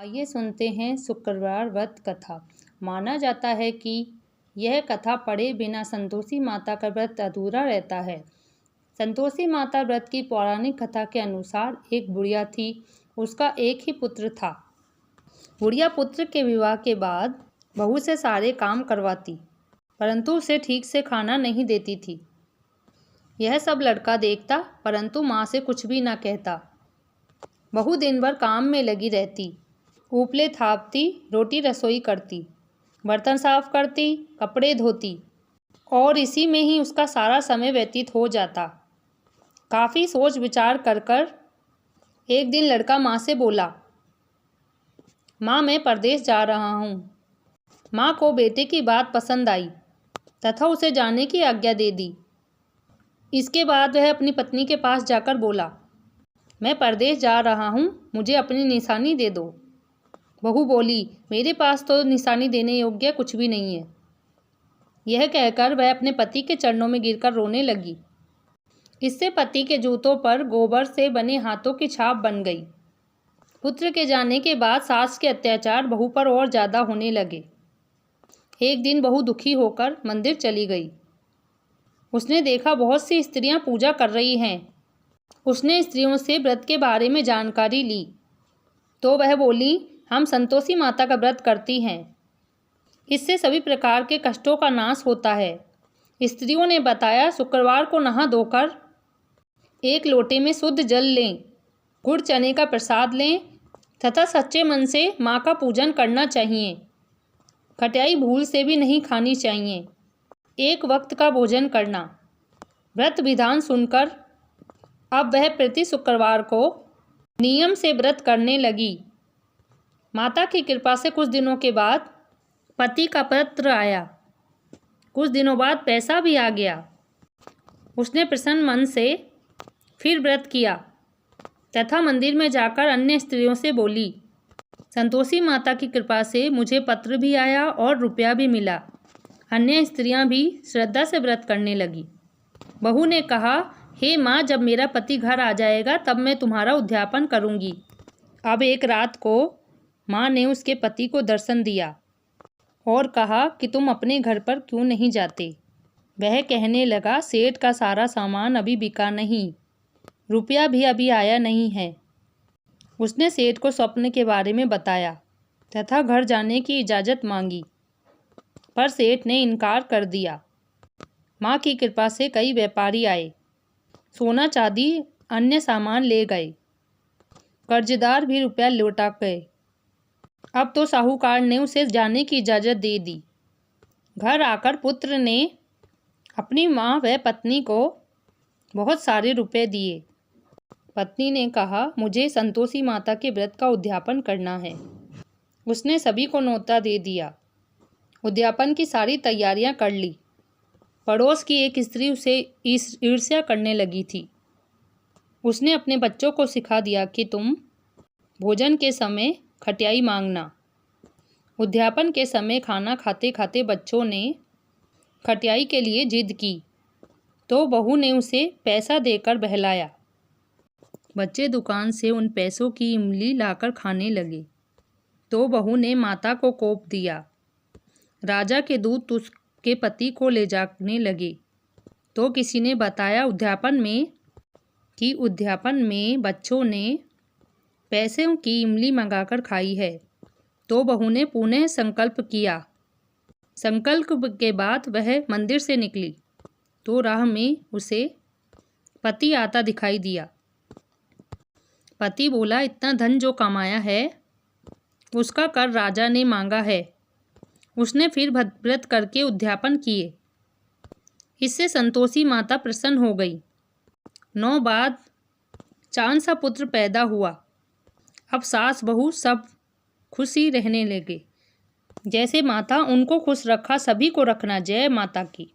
आइए सुनते हैं शुक्रवार व्रत कथा। माना जाता है कि यह कथा पढ़े बिना संतोषी माता का व्रत अधूरा रहता है। संतोषी माता व्रत की पौराणिक कथा के अनुसार एक बुढ़िया थी। उसका एक ही पुत्र था। बुढ़िया पुत्र के विवाह के बाद बहू से सारे काम करवाती, परंतु उसे ठीक से खाना नहीं देती थी। यह सब लड़का देखता, परंतु माँ से कुछ भी न कहता। बहू दिन भर काम में लगी रहती, उपले थापती, रोटी रसोई करती, बर्तन साफ करती, कपड़े धोती और इसी में ही उसका सारा समय व्यतीत हो जाता। काफ़ी सोच विचार कर कर एक दिन लड़का माँ से बोला, माँ मैं परदेश जा रहा हूँ। माँ को बेटे की बात पसंद आई तथा उसे जाने की आज्ञा दे दी। इसके बाद वह अपनी पत्नी के पास जाकर बोला, मैं परदेश जा रहा हूँ, मुझे अपनी निशानी दे दो। बहू बोली, मेरे पास तो निशानी देने योग्य कुछ भी नहीं है। यह कहकर वह अपने पति के चरणों में गिरकर रोने लगी। इससे पति के जूतों पर गोबर से बने हाथों की छाप बन गई। पुत्र के जाने के बाद सास के अत्याचार बहू पर और ज़्यादा होने लगे। एक दिन बहू दुखी होकर मंदिर चली गई। उसने देखा बहुत सी स्त्रियां पूजा कर रही हैं। उसने स्त्रियों से व्रत के बारे में जानकारी ली तो वह बोली, हम संतोषी माता का व्रत करती हैं। इससे सभी प्रकार के कष्टों का नाश होता है। स्त्रियों ने बताया, शुक्रवार को नहा धोकर एक लोटे में शुद्ध जल लें, गुड़ चने का प्रसाद लें तथा सच्चे मन से माँ का पूजन करना चाहिए। खटाई भूल से भी नहीं खानी चाहिए। एक वक्त का भोजन करना। व्रत विधान सुनकर अब वह प्रति शुक्रवार को नियम से व्रत करने लगी। माता की कृपा से कुछ दिनों के बाद पति का पत्र आया। कुछ दिनों बाद पैसा भी आ गया। उसने प्रसन्न मन से फिर व्रत किया तथा मंदिर में जाकर अन्य स्त्रियों से बोली, संतोषी माता की कृपा से मुझे पत्र भी आया और रुपया भी मिला। अन्य स्त्रियां भी श्रद्धा से व्रत करने लगी। बहू ने कहा, हे माँ, जब मेरा पति घर आ जाएगा तब मैं तुम्हारा उद्यापन करूँगी। अब एक रात को माँ ने उसके पति को दर्शन दिया और कहा कि तुम अपने घर पर क्यों नहीं जाते। वह कहने लगा, सेठ का सारा सामान अभी बिका नहीं, रुपया भी अभी आया नहीं है। उसने सेठ को स्वप्न के बारे में बताया तथा घर जाने की इजाज़त मांगी, पर सेठ ने इनकार कर दिया। माँ की कृपा से कई व्यापारी आए, सोना चांदी अन्य सामान ले गए। कर्जदार भी रुपया लौटा गए। अब तो साहूकार ने उसे जाने की इजाज़त दे दी। घर आकर पुत्र ने अपनी माँ व पत्नी को बहुत सारे रुपए दिए। पत्नी ने कहा, मुझे संतोषी माता के व्रत का उद्यापन करना है। उसने सभी को न्योता दे दिया। उद्यापन की सारी तैयारियां कर ली। पड़ोस की एक स्त्री उसे ईर्ष्या करने लगी थी। उसने अपने बच्चों को सिखा दिया कि तुम भोजन के समय खटियाई मांगना। उद्यापन के समय खाना खाते खाते बच्चों ने खटियाई के लिए जिद की तो बहू ने उसे पैसा देकर बहलाया। बच्चे दुकान से उन पैसों की इमली लाकर खाने लगे तो बहू ने माता को कोप दिया। राजा के दूत उसके पति को ले जाने लगे तो किसी ने बताया उद्यापन में बच्चों ने पैसों की इमली मंगाकर खाई है। तो बहू ने पुनः संकल्प किया। संकल्प के बाद वह मंदिर से निकली तो राह में उसे पति आता दिखाई दिया। पति बोला, इतना धन जो कमाया है उसका कर राजा ने मांगा है। उसने फिर व्रत करके उद्यापन किए। इससे संतोषी माता प्रसन्न हो गई। 9 बाद चांद सा पुत्र पैदा हुआ। अब सास बहू सब खुशी रहने लगे। जैसे माता उनको खुश रखा, सभी को रखना। जय माता की।